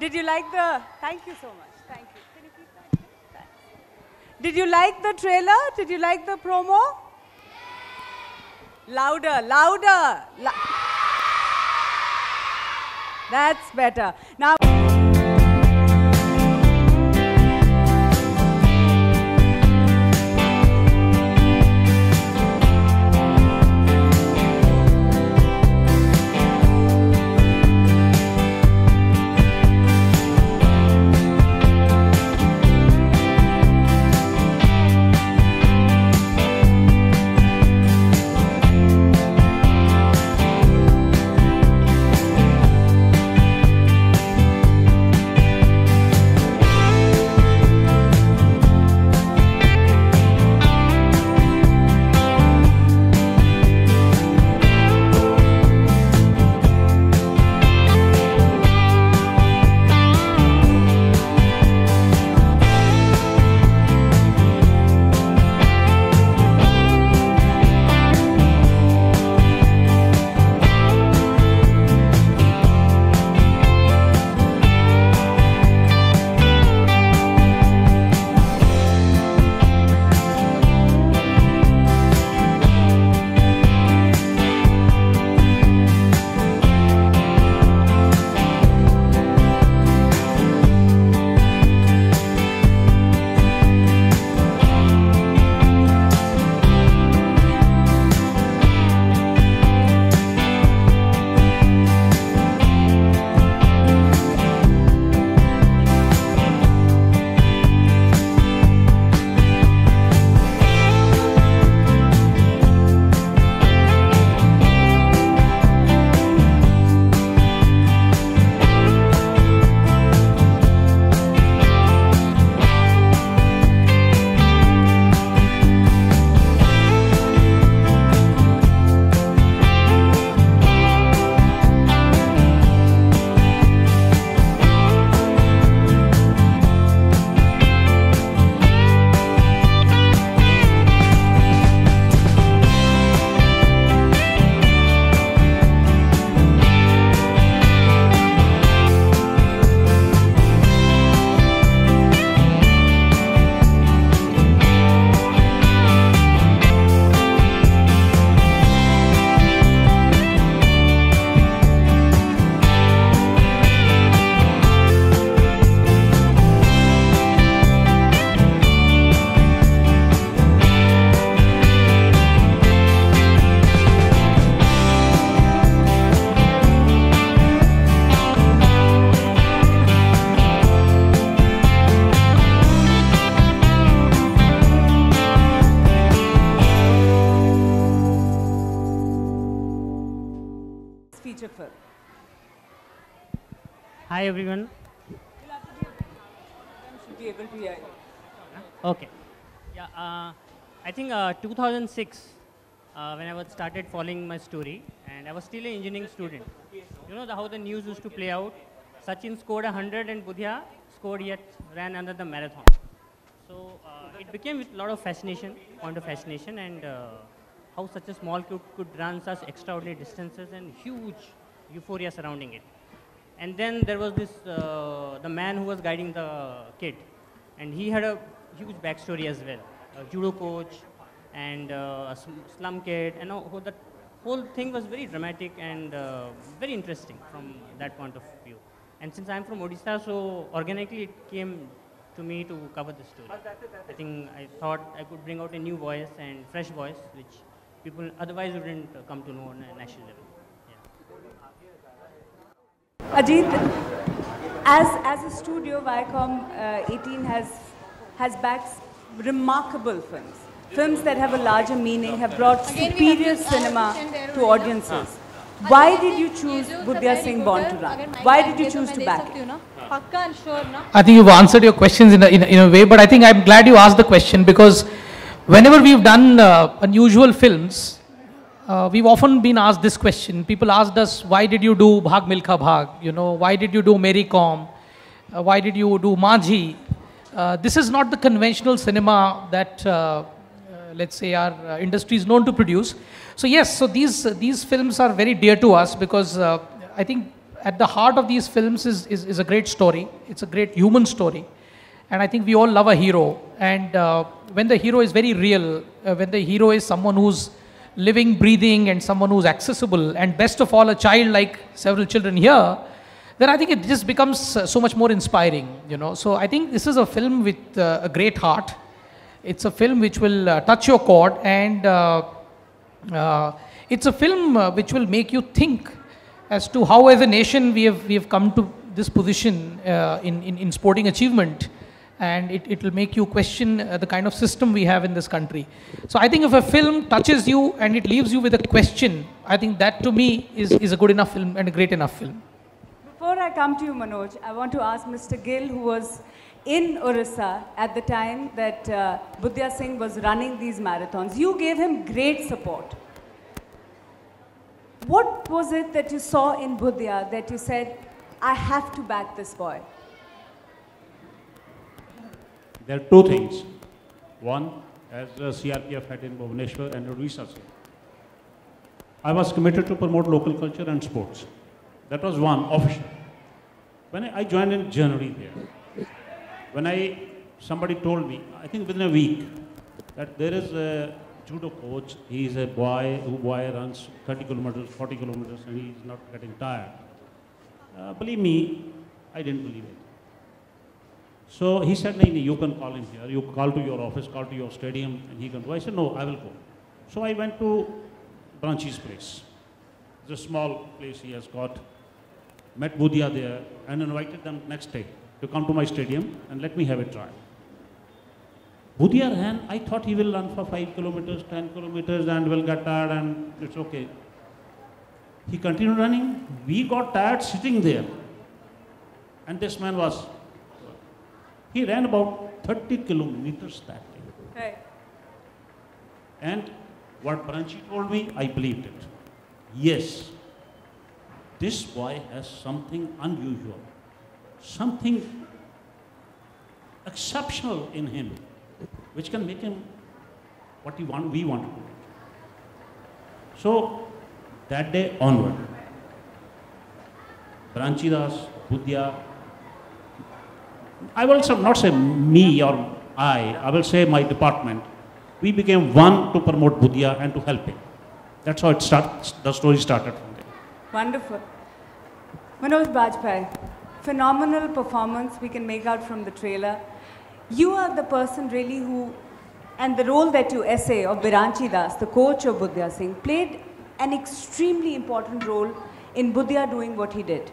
Did you like the, thank you so much, thank you. Can you keep that? Thanks. Did you like the trailer? Did you like the promo? Louder, louder. That's better. Now. Hi everyone. Should be able to hear you. Okay. Yeah, I think 2006 when I was started following my story, and I was still an engineering student. You know how the news used to play out. Sachin scored 100 and Budhya scored yet ran another marathon. So it became with a lot of fascination, point of fascination, and how such a small kid could run such extraordinary distances and huge euphoria surrounding it. And then there was this, the man who was guiding the kid, and he had a huge backstory as well. A judo coach and a slum kid, and that whole thing was very dramatic and very interesting from that point of view. And since I'm from Odisha, so organically it came to me to cover the story. I think I thought I could bring out a new voice and fresh voice, which people otherwise wouldn't come to know on a national level. Ajit, as a studio, Viacom 18 has backed remarkable films. Films that have a larger meaning, have brought superior cinema to audiences. Why did you choose Budhya Singh Born to Run? Why did you choose to back it? I think you've answered your questions in a way, but I think I'm glad you asked the question, because whenever we've done unusual films, we've often been asked this question. People asked us, why did you do Bhag Milkha Bhag? You know, why did you do Mary Kom? Why did you do Majhi? This is not the conventional cinema that, let's say, our industry is known to produce. So yes, so these films are very dear to us, because I think at the heart of these films is a great story. It's a great human story. And I think we all love a hero. And when the hero is very real, when the hero is someone who's living, breathing, and someone who's accessible, and best of all, a child like several children here, then I think it just becomes so much more inspiring, you know. So I think this is a film with a great heart. It's a film which will touch your chord, and it's a film which will make you think as to how as a nation we have come to this position in sporting achievement. And it will make you question the kind of system we have in this country. So I think if a film touches you and it leaves you with a question, I think that to me is a good enough film and a great enough film. Before I come to you, Manoj, I want to ask Mr. Gill, who was in Orissa at the time that Budhya Singh was running these marathons. You gave him great support. What was it that you saw in Budhya that you said, I have to back this boy? There are two things. One, as CRPF head in Bhubaneswar and Odisha, I was committed to promote local culture and sports. That was one, official. When I joined in January there, when somebody told me, I think within a week, that there is a judo coach, he is a boy who runs 30 kilometers, 40 kilometers, and he is not getting tired. Believe me, I didn't believe it. So he said, no, you can call him here, you call to your office, call to your stadium, and he can go. I said, no, I will go. So I went to Branchi's place. It's a small place he has got. Met Budhya there and invited them next day to come to my stadium and let me have a try. Budhya ran, I thought he will run for 5 kilometers, 10 kilometers and will get tired and it's okay. He continued running. We got tired sitting there. And this man he ran about 30 kilometers that day. Right. And what Branchi told me, I believed it. Yes, this boy has something unusual, something exceptional in him, which can make him what we want to make. So, that day onward, Branchi Das, Budhya, I will not say me or I will say my department, we became one to promote Budhya and to help him. That's how the story started from there. Wonderful. Manoj Bajpayee, phenomenal performance we can make out from the trailer. You are the person really and the role that you essay of Biranchi Das, the coach of Budhya Singh, played an extremely important role in Budhya doing what he did.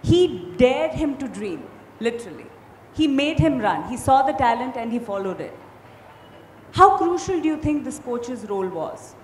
He dared him to dream, literally. He made him run. He saw the talent and he followed it. How crucial do you think this coach's role was?